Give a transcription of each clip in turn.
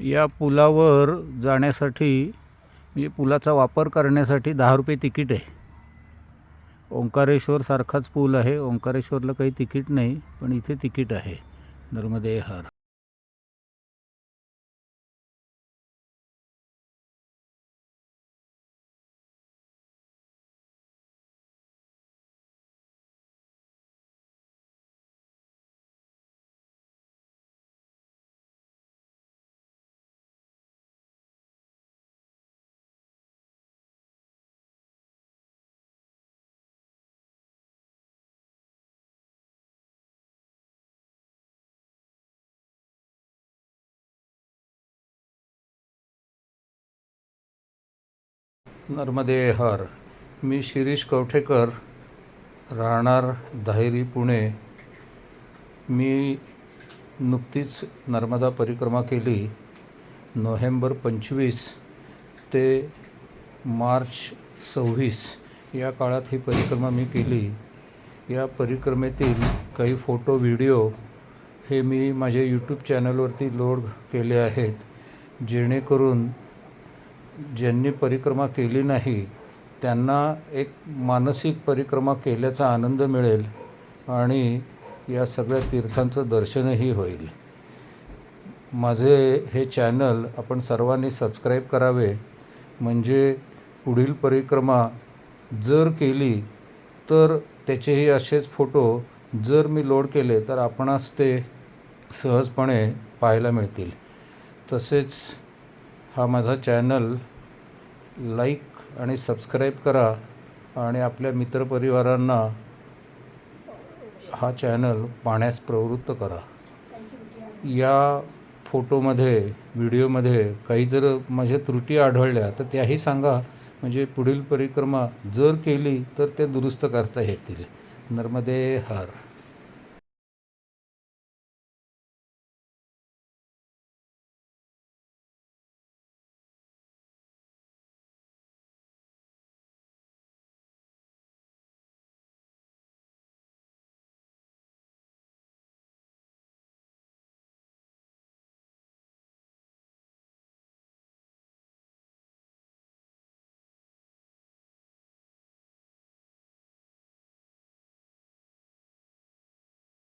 या पुलावर जाण्यासाठी म्हणजे पुलाचा वापर करण्यासाठी 10 रुपये तिकीट आहे. ओंकारेश्वर सारखाच पूल आहे. ओंकारेश्वरला काही तिकीट नाही, पण इथे तिकीट आहे. नर्मदे हर. नर्मदे हर. मी शिरीष कवठेकर, राहणार धायरी, पुणे. मी नुकतीच नर्मदा परिक्रमा केली. नोव्हेंबर 25 ते मार्च 26 या काळात ही परिक्रमा मी केली. या परिक्रमेतील काही फोटो व्हिडिओ हे मी माझ्या यूट्यूब चॅनलवरती लोड केले आहेत, जेणेकरून ज्यांनी परिक्रमा केली नाही त्यांना एक मानसिक परिक्रमा केल्याचा आनंद मिळेल आणि या सगळ्या तीर्थांचं दर्शनही होईल. माझे हे चॅनल आपण सर्वांनी सबस्क्राईब करावे, म्हणजे पुढील परिक्रमा जर केली तर त्याचेही असेच फोटो जर मी लोड केले तर आपणास ते सहजपणे पाहायला मिळतील. तसेच हा माझा चॅनल लाईक आणि सबस्क्राईब करा आणि आपल्या मित्रपरिवारांना हा चॅनल पाहण्यास प्रवृत्त करा. या फोटोमध्ये व्हिडिओमध्ये काही जर माझ्या त्रुटी आढळल्या तर त्याही सांगा, म्हणजे पुढील परिक्रमा जर केली तर ते दुरुस्त करता येतील. नर्मदे हर.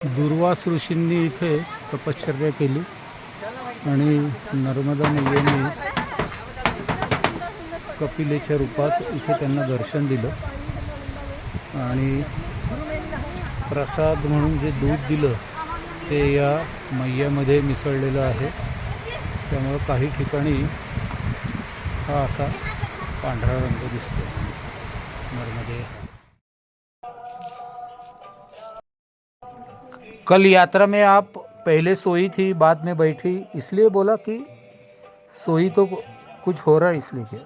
दुर्वास ऋषींनी इथे तपश्चर्या केली आणि नर्मदा मैयाने कपिलेच्या रूपात इथे त्यांना दर्शन दिलं आणि प्रसाद म्हणून जे दूध दिलं ते या मैयामध्ये मिसळलेलं आहे. त्यामुळं काही ठिकाणी हा असा पांढरा रंग दिसतो. नर्मदे. कल यात्रा में आप पहले सोई थी, बाद में बैठी, इसलिए बोला कि सोई तो कुछ हो रहा है, इसलिए क्या?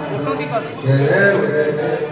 फोटो निकालो.